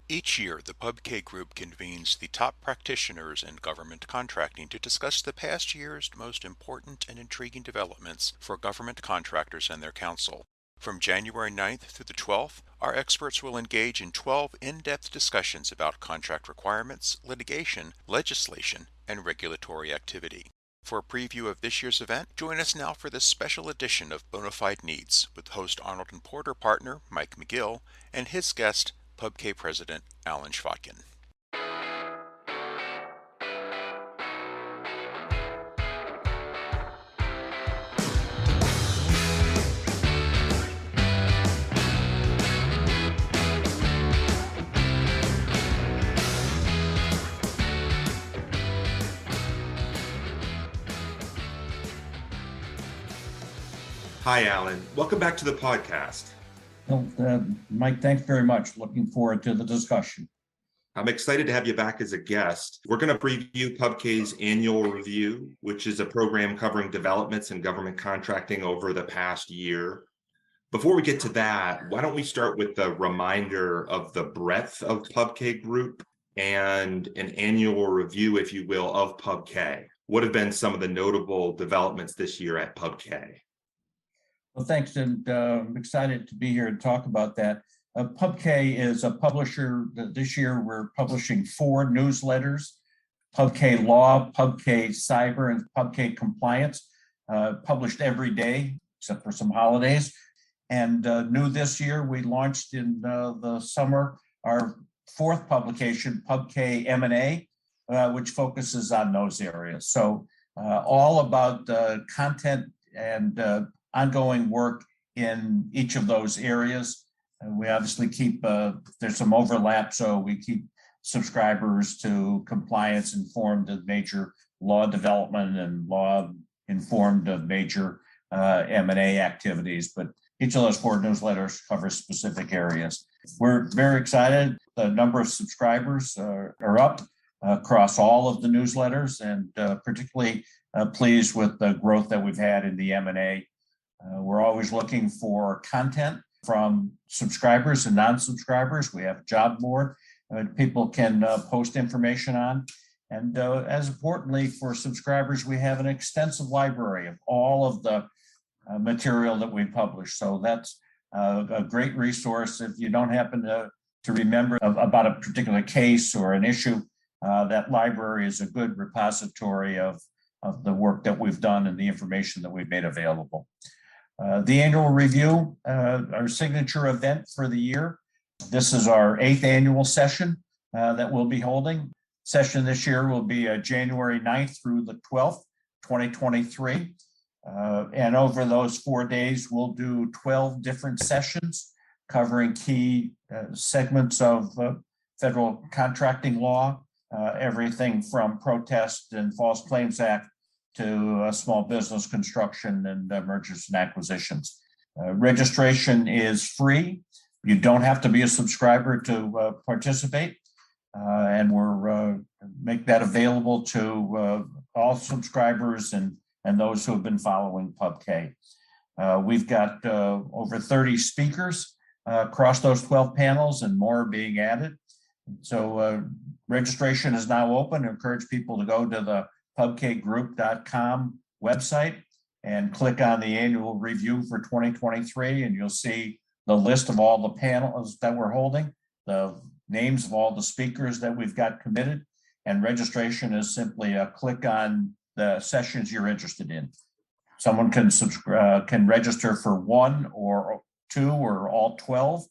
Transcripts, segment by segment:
Each year, the PubKGroup convenes the top practitioners in government contracting to discuss the past year's most important and intriguing developments for government contractors and their counsel. From January 9th through the 12th, our experts will engage in 12 in-depth discussions about contract requirements, litigation, legislation, and regulatory activity. For a preview of this year's event, join us now for this special edition of Bona Fide Needs with host Arnold and Porter partner Mike McGill and his guest, PubK President Alan Chvotkin. Hi, Alan. Welcome back to the podcast. Well, Mike, thanks very much. Looking forward to the discussion. I'm excited to have you back as a guest. We're going to preview PubK's annual review, which is a program covering developments in government contracting over the past year. Before we get to that, why don't we start with a reminder of the breadth of PubKGroup and an annual review, if you will, of PubK. What have been some of the notable developments this year at PubK? Well, thanks, and I'm excited to be here and talk about that. PubK is a publisher. This year, we're publishing 4 newsletters: PubK Law, PubK Cyber, and PubK Compliance, published every day except for some holidays. And new this year, we launched in the summer our 4th publication, PubK M&A, which focuses on those areas. So all about content and ongoing work in each of those areas. We obviously keep, there's some overlap, so we keep subscribers to compliance informed of major law development and law informed of major M&A activities. But each of those 4 newsletters covers specific areas. We're very excited. The number of subscribers are up across all of the newsletters, and particularly pleased with the growth that we've had in the M&A. We're always looking for content from subscribers and non-subscribers. We have a job board people can post information on. And as importantly for subscribers, we have an extensive library of all of the material that we publish. So that's a great resource. If you don't happen to remember about a particular case or an issue, that library is a good repository of the work that we've done and the information that we've made available. The annual review, our signature event for the year. This is our 8th annual session that we'll be holding. Session this year will be January 9th through the 12th, 2023. And over those 4 days, we'll do 12 different sessions covering key segments of federal contracting law, everything from protest and False Claims Act to small business construction and mergers and acquisitions. Registration is free. You don't have to be a subscriber to participate. And we're make that available to all subscribers and those who have been following PubK. We've got over 30 speakers across those 12 panels and more being added. So registration is now open. I encourage people to go to the PubKGroup.com website and click on the annual review for 2023, and you'll see the list of all the panels that we're holding, the names of all the speakers that we've got committed, and registration is simply a click on the sessions you're interested in. Someone can register for 1 or 2 or all 12,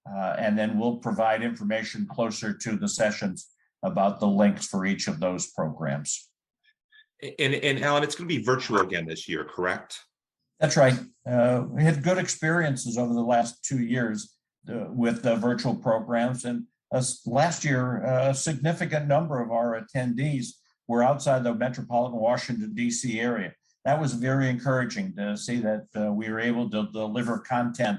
and then we'll provide information closer to the sessions about the links for each of those programs. And Alan, it's going to be virtual again this year, correct? That's right. We had good experiences over the last 2 years with the virtual programs. And last year, a significant number of our attendees were outside the metropolitan Washington, D.C. area. That was very encouraging to see that we were able to deliver content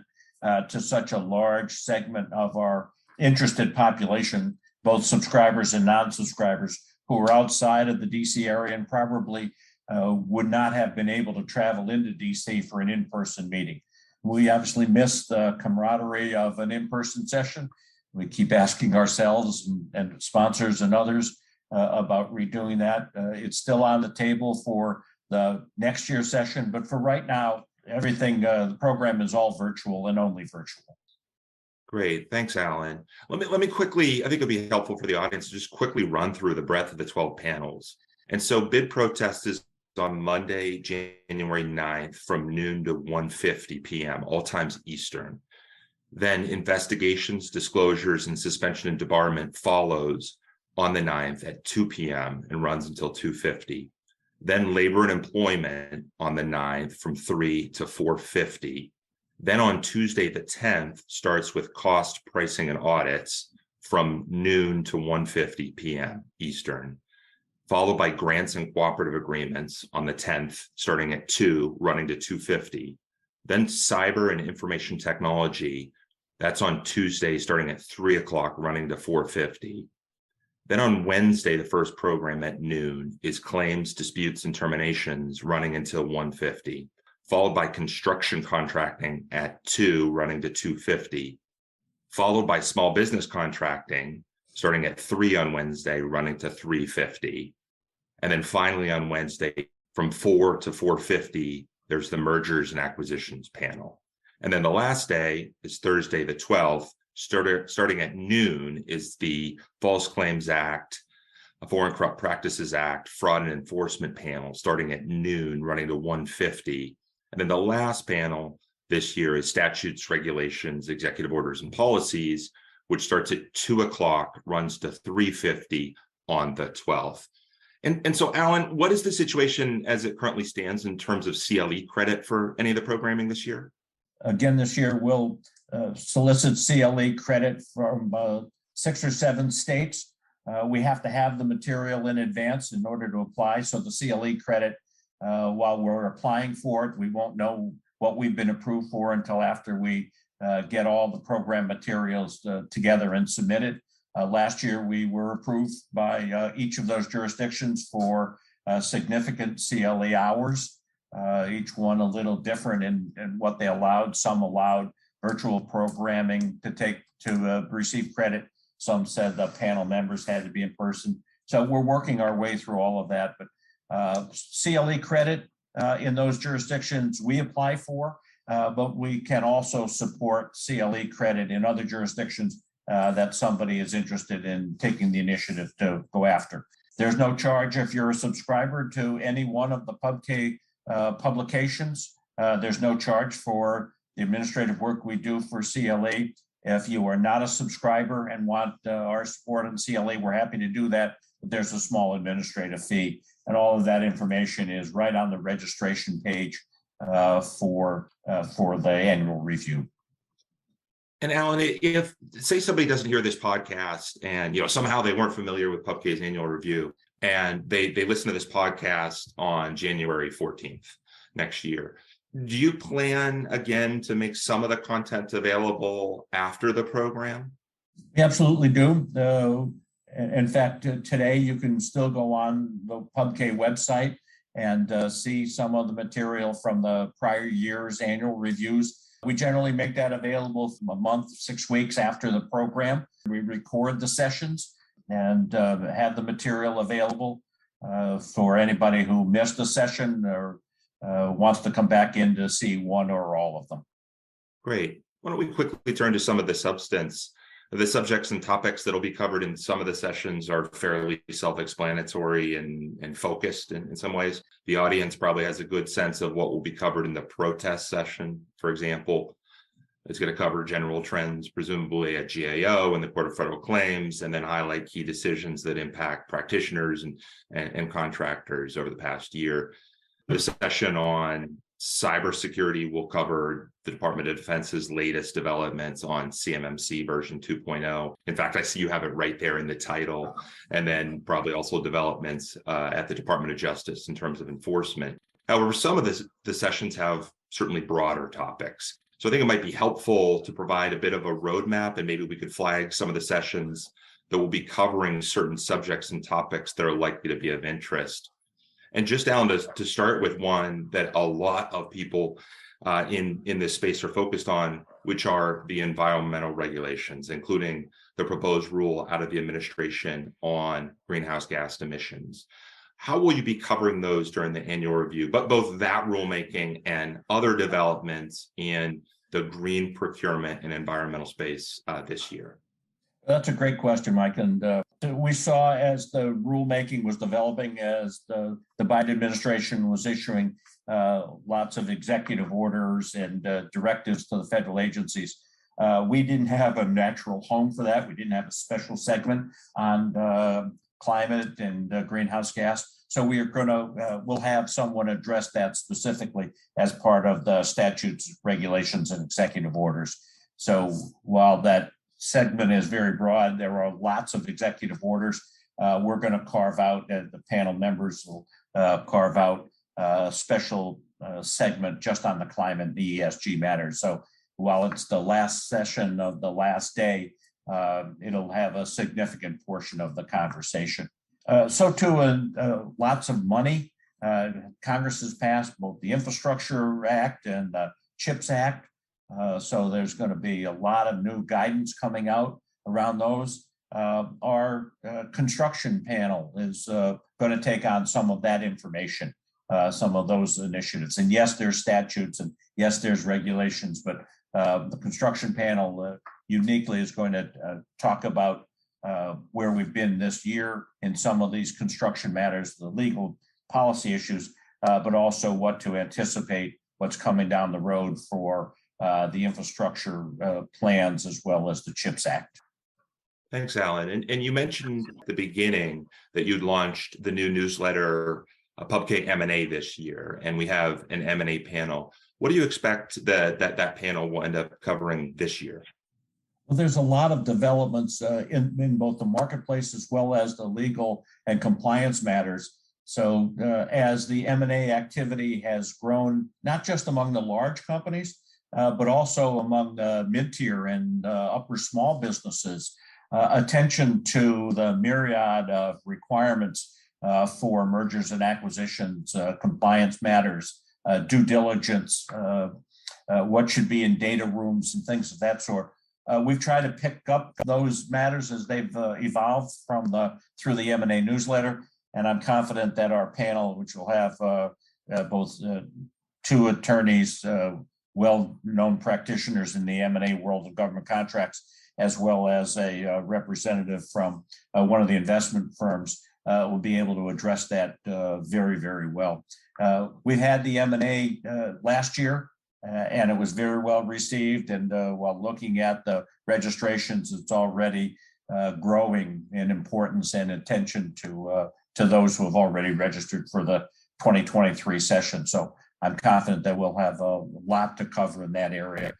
to such a large segment of our interested population, both subscribers and non-subscribers, who were outside of the DC area and probably would not have been able to travel into DC for an in-person meeting. We obviously missed the camaraderie of an in-person session, We keep asking ourselves and sponsors and others about redoing that. It's still on the table for the next year's session, but for right now, everything, the program is all virtual and only virtual. Great, thanks, Alan. Let me quickly, I think it'll be helpful for the audience to just quickly run through the breadth of the 12 panels. And so bid protest is on Monday, January 9th from noon to 1:50 p.m., all times Eastern. Then investigations, disclosures, and suspension and debarment follows on the 9th at 2 p.m. and runs until 2:50. Then labor and employment on the 9th from 3 to 4:50. Then on Tuesday, the 10th, starts with cost, pricing, and audits from noon to 1:50 p.m. Eastern, followed by grants and cooperative agreements on the 10th, starting at 2, running to 2:50. Then cyber and information technology, that's on Tuesday, starting at 3 o'clock, running to 4:50. Then on Wednesday, the first program at noon is claims, disputes, and terminations, running until 1:50. Followed by construction contracting at 2, running to 2:50, followed by small business contracting, starting at 3 on Wednesday, running to 3:50. And then finally on Wednesday, from 4 to 4:50, there's the mergers and acquisitions panel. And then the last day is Thursday, the 12th, starting at noon is the False Claims Act, Foreign Corrupt Practices Act, Fraud and Enforcement panel, starting at noon, running to 1:50. And then the last panel this year is statutes, regulations, executive orders, and policies, which starts at 2 o'clock, runs to 3:50 on the 12th. And so, Alan, what is the situation as it currently stands in terms of CLE credit for any of the programming this year? Again, this year we'll solicit CLE credit from 6 or 7 states. We have to have the material in advance in order to apply. So the CLE credit, while we're applying for it, we won't know what we've been approved for until after we get all the program materials together and submit it. Last year, we were approved by each of those jurisdictions for significant CLE hours, each one a little different in what they allowed. Some allowed virtual programming to receive credit. Some said the panel members had to be in person. So we're working our way through all of that. But CLE credit in those jurisdictions we apply for, but we can also support CLE credit in other jurisdictions that somebody is interested in taking the initiative to go after. There's no charge if you're a subscriber to any one of the PubK publications. There's no charge for the administrative work we do for CLE. If you are not a subscriber and want our support on CLE, we're happy to do that, but there's a small administrative fee. And all of that information is right on the registration page for the annual review. And Alan, if say somebody doesn't hear this podcast and somehow they weren't familiar with PubK's annual review and they listen to this podcast on January 14th next year, do you plan again to make some of the content available after the program? We absolutely do. In fact, today you can still go on the PubK website and see some of the material from the prior year's annual reviews. We generally make that available from a month, 6 weeks after the program. We record the sessions and have the material available for anybody who missed a session or wants to come back in to see one or all of them. Great. Why don't we quickly turn to some of the substance? The subjects and topics that will be covered in some of the sessions are fairly self-explanatory and focused in some ways. The audience probably has a good sense of what will be covered in the protest session. For example, it's going to cover general trends, presumably at GAO and the Court of Federal Claims, and then highlight key decisions that impact practitioners and contractors over the past year. The session on cybersecurity will cover the Department of Defense's latest developments on CMMC version 2.0. In fact, I see you have it right there in the title, and then probably also developments at the Department of Justice in terms of enforcement. However, some of the sessions have certainly broader topics. So I think it might be helpful to provide a bit of a roadmap, and maybe we could flag some of the sessions that will be covering certain subjects and topics that are likely to be of interest. And just, Alan, to start with one that a lot of people in this space are focused on, which are the environmental regulations, including the proposed rule out of the administration on greenhouse gas emissions. How will you be covering those during the annual review, but both that rulemaking and other developments in the green procurement and environmental space this year? That's a great question, Mike. And we saw as the rulemaking was developing, as the Biden administration was issuing lots of executive orders and directives to the federal agencies. We didn't have a natural home for that. We didn't have a special segment on climate and greenhouse gas. So we are going to, we'll have someone address that specifically as part of the statutes, regulations, and executive orders. So while that segment is very broad, there are lots of executive orders. We're going to carve out, and the panel members will carve out a special segment just on the climate and the ESG matters. So while it's the last session of the last day, it'll have a significant portion of the conversation. So too, lots of money. Congress has passed both the Infrastructure Act and the CHIPS Act. So there's going to be a lot of new guidance coming out around those. Our construction panel is going to take on some of that information, some of those initiatives. And yes, there's statutes, and yes, there's regulations, but the construction panel uniquely is going to talk about where we've been this year in some of these construction matters, the legal policy issues, but also what to anticipate, what's coming down the road for the infrastructure plans, as well as the CHIPS Act. Thanks, Alan. And you mentioned at the beginning that you'd launched the new newsletter, PubK M&A this year, and we have an M&A panel. What do you expect that panel will end up covering this year? Well, there's a lot of developments in both the marketplace as well as the legal and compliance matters. So as the M&A activity has grown, not just among the large companies, but also among the mid-tier and upper small businesses, attention to the myriad of requirements for mergers and acquisitions, compliance matters, due diligence, what should be in data rooms and things of that sort. We've tried to pick up those matters as they've evolved through the M&A newsletter, and I'm confident that our panel, which will have both two attorneys, well-known practitioners in the M&A world of government contracts, as well as a representative from one of the investment firms, will be able to address that very, very well. We had the M&A last year, and it was very well received. And while looking at the registrations, it's already growing in importance and attention to those who have already registered for the 2023 session. So I'm confident that we'll have a lot to cover in that area.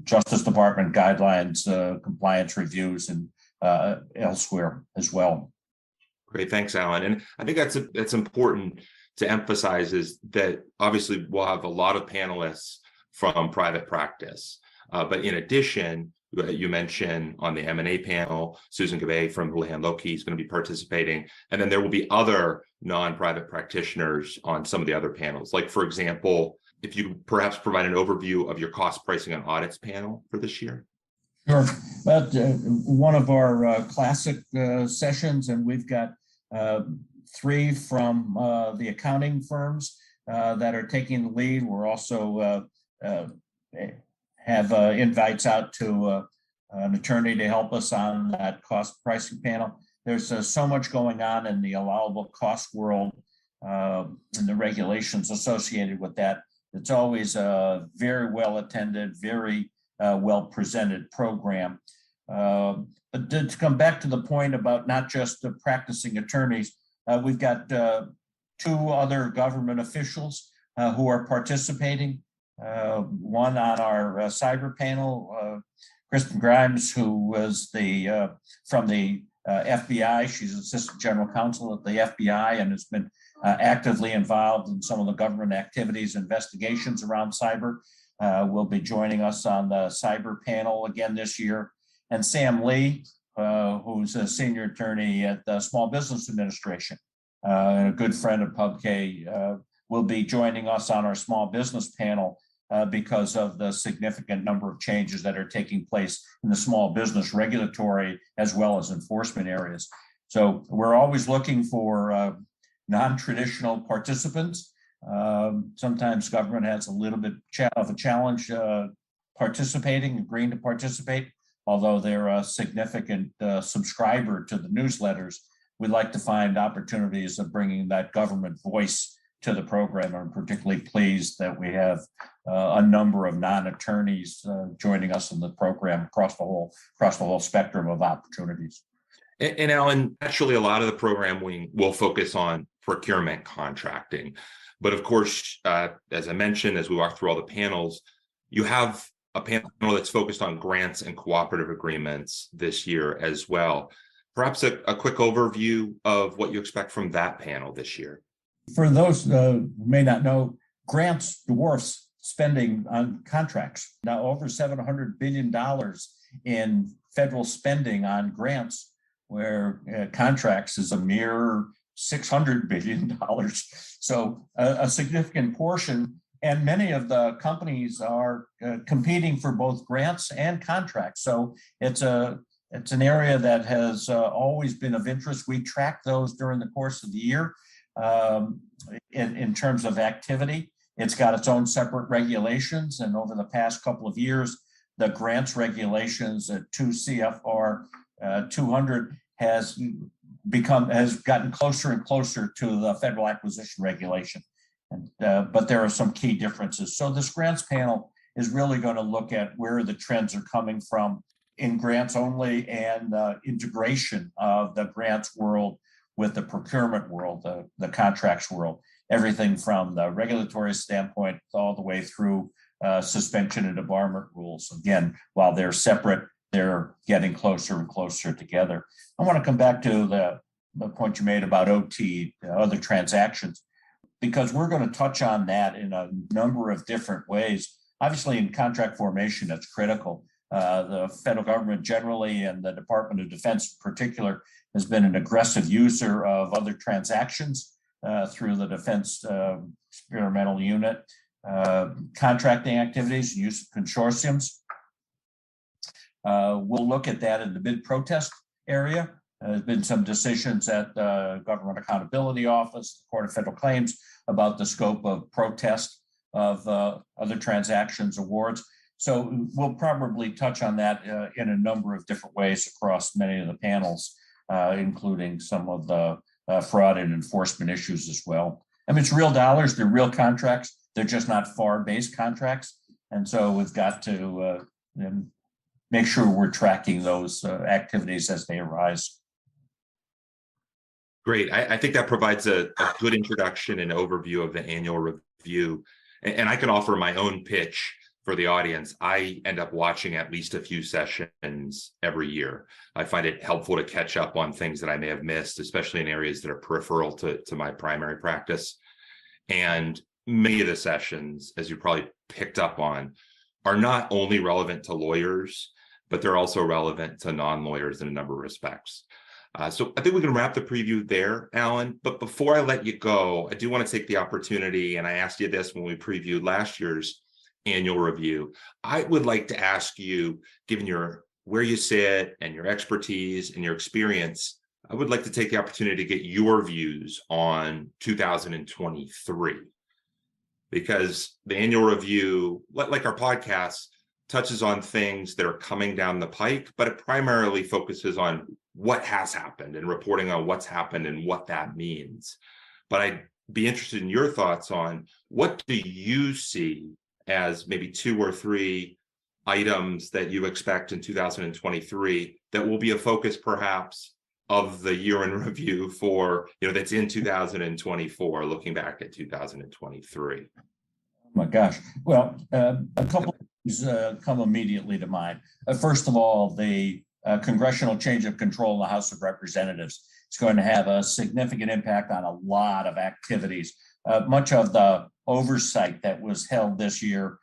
Justice Department guidelines, compliance reviews, and elsewhere as well. Great, thanks, Alan. And I think that's important to emphasize, is that obviously we'll have a lot of panelists from private practice, but in addition, you mentioned on the M&A panel, Susan Gabay from Houlihan Lokey is going to be participating, and then there will be other non-private practitioners on some of the other panels. Like, for example, if you perhaps provide an overview of your cost pricing and audits panel for this year. Sure. But one of our classic sessions, and we've got 3 from the accounting firms that are taking the lead. We're also have invites out to an attorney to help us on that cost pricing panel. There's so much going on in the allowable cost world and the regulations associated with that. It's always a very well attended, very well presented program. But to come back to the point about not just the practicing attorneys, we've got 2 other government officials who are participating. One on our cyber panel, Kristen Grimes, who was from the FBI. She's Assistant General Counsel at the FBI and has been actively involved in some of the government activities, investigations around cyber. Will be joining us on the cyber panel again this year. And Sam Lee, who's a senior attorney at the Small Business Administration, and a good friend of PubK, will be joining us on our small business panel because of the significant number of changes that are taking place in the small business regulatory as well as enforcement areas. So we're always looking for non-traditional participants. Sometimes government has a little bit of a challenge participating, agreeing to participate, although they're a significant subscriber to the newsletters. We'd like to find opportunities of bringing that government voice to the program. I'm particularly pleased that we have a number of non-attorneys joining us in the program across the whole spectrum of opportunities. And Alan, actually, a lot of the program will focus on procurement contracting. But of course, as I mentioned, as we walk through all the panels, you have a panel that's focused on grants and cooperative agreements this year as well. Perhaps a quick overview of what you expect from that panel this year. For those who may not know, grants dwarfs spending on contracts. Now, over $700 billion in federal spending on grants, where contracts is a mere $600 billion. So a significant portion, and many of the companies are competing for both grants and contracts. So it's an area that has always been of interest. We track those during the course of the year. In terms of activity, it's got its own separate regulations. And over the past couple of years, the grants regulations at 2 CFR 200 has gotten closer and closer to the federal acquisition regulation. But there are some key differences. So this grants panel is really going to look at where the trends are coming from in grants only and integration of the grants world with the procurement world, the contracts world, everything from the regulatory standpoint all the way through suspension and debarment rules. Again, while they're separate, they're getting closer and closer together. I want to come back to the point you made about OT, other transactions, because we're going to touch on that in a number of different ways. Obviously, in contract formation, that's critical. The federal government generally and the Department of Defense in particular has been an aggressive user of other transactions through the Defense Experimental Unit, contracting activities, use of consortiums. We'll look at that in the bid protest area. There's been some decisions at the Government Accountability Office, the Court of Federal Claims, about the scope of protest of other transactions awards. So we'll probably touch on that in a number of different ways across many of the panels, including some of the fraud and enforcement issues as well. I mean, it's real dollars, they're real contracts, they're just not FAR-based contracts. And so we've got to make sure we're tracking those activities as they arise. Great. I think that provides a good introduction and overview of the annual review. And I can offer my own pitch for the audience. I end up watching at least a few sessions every year. I find it helpful to catch up on things that I may have missed, especially in areas that are peripheral to my primary practice. And many of the sessions, as you probably picked up on, are not only relevant to lawyers, but they're also relevant to non-lawyers in a number of respects. So I think we can wrap the preview there, Alan. But before I let you go, I do want to take the opportunity, and I asked you this when we previewed last year's annual review. I would like to ask you, given where you sit and your expertise and your experience, I would like to take the opportunity to get your views on 2023. Because the annual review, like our podcast, touches on things that are coming down the pike, but it primarily focuses on what has happened and reporting on what's happened and what that means. But I'd be interested in your thoughts on what do you see as maybe 2 or 3 items that you expect in 2023 that will be a focus perhaps of the year in review for, that's in 2024, looking back at 2023. Oh my gosh. Well, a couple of things come immediately to mind. First of all, the congressional change of control in the House of Representatives is going to have a significant impact on a lot of activities. Much of the oversight that was held this year,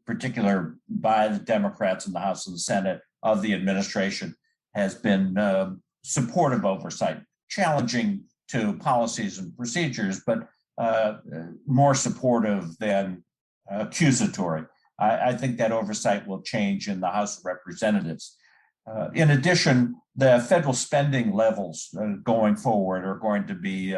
particular by the Democrats in the House and the Senate of the administration, has been supportive oversight, challenging to policies and procedures, but more supportive than accusatory. I think that oversight will change in the House of Representatives. In addition, the federal spending levels going forward are going to be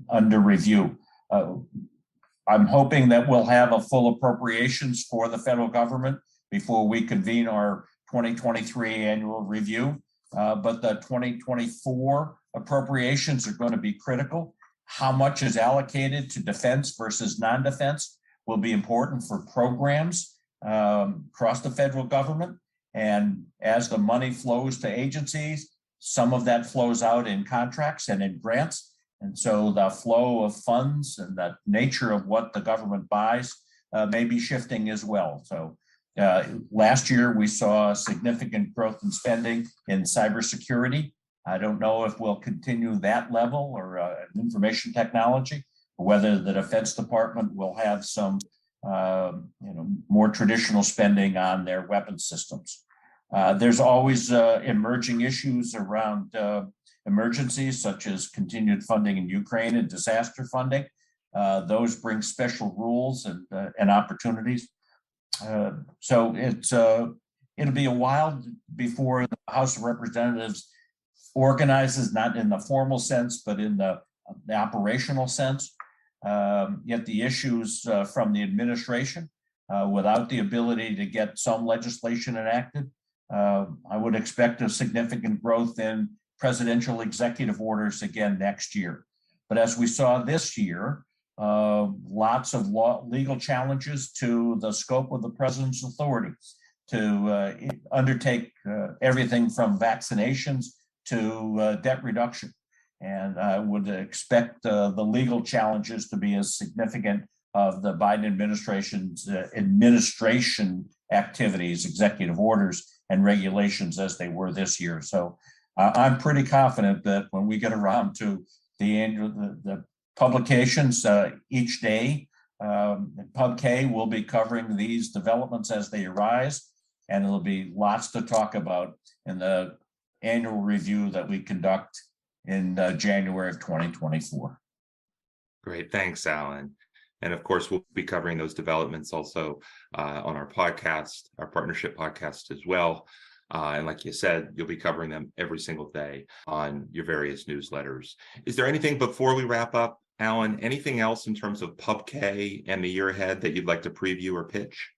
under review. I'm hoping that we'll have a full appropriations for the federal government before we convene our 2023 annual review. But the 2024 appropriations are going to be critical. How much is allocated to defense versus non-defense will be important for programs across the federal government. And as the money flows to agencies, some of that flows out in contracts and in grants. And so the flow of funds and the nature of what the government buys may be shifting as well. So last year, we saw significant growth in spending in cybersecurity. I don't know if we'll continue that level or information technology, or whether the Defense Department will have some more traditional spending on their weapon systems. There's always emerging issues around emergencies, such as continued funding in Ukraine and disaster funding. Those bring special rules and opportunities. So it'll be a while before the House of Representatives organizes, not in the formal sense, but in the operational sense. Yet the issues from the administration, without the ability to get some legislation enacted, I would expect a significant growth in presidential executive orders again next year. But as we saw this year, lots of legal challenges to the scope of the president's authority to undertake everything from vaccinations to debt reduction. And I would expect the legal challenges to be as significant of the Biden administration's administration activities, executive orders, and regulations as they were this year. So I'm pretty confident that when we get around to the publications each day, PubK will be covering these developments as they arise, and there'll be lots to talk about in the annual review that we conduct in January of 2024. Great, thanks, Alan. And of course, we'll be covering those developments also on our podcast, our partnership podcast as well. And like you said, you'll be covering them every single day on your various newsletters. Is there anything before we wrap up, Alan, anything else in terms of PubK and the year ahead that you'd like to preview or pitch?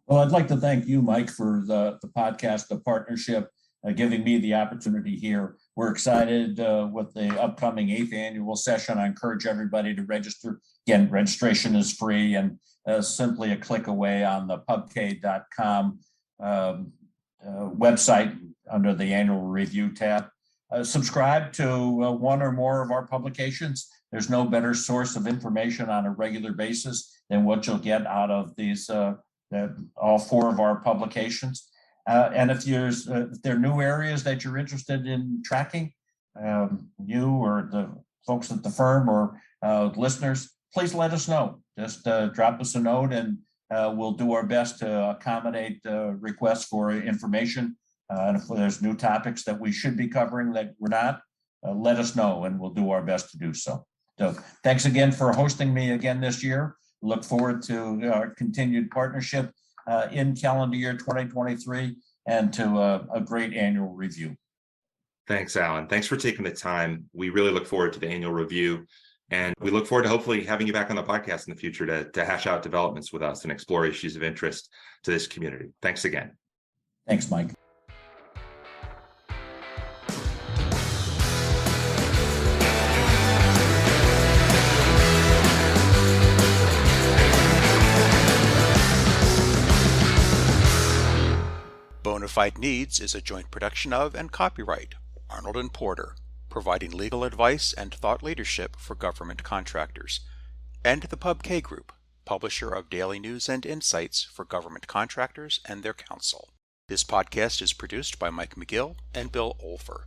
Well, I'd like to thank you, Mike, for the podcast, the partnership, giving me the opportunity here. We're excited with the upcoming 8th annual session. I encourage everybody to register. Again, registration is free and simply a click away on the pubk.com website under the annual review tab. Subscribe to one or more of our publications. There's no better source of information on a regular basis than what you'll get out of these all 4 of our publications. And if there are new areas that you're interested in tracking, you or the folks at the firm or listeners, please let us know. Just drop us a note and we'll do our best to accommodate requests for information. And if there's new topics that we should be covering that we're not, let us know and we'll do our best to do so. So thanks again for hosting me again this year. Look forward to our continued partnership in calendar year 2023 and to a great annual review. Thanks, Alan. Thanks for taking the time. We really look forward to the annual review. And we look forward to hopefully having you back on the podcast in the future to hash out developments with us and explore issues of interest to this community. Thanks again. Thanks, Mike. Bona Fide Needs is a joint production of and copyright Arnold and Porter, providing legal advice and thought leadership for government contractors, and the PubKGroup, publisher of daily news and insights for government contractors and their counsel. This podcast is produced by Mike McGill and Bill Olfer.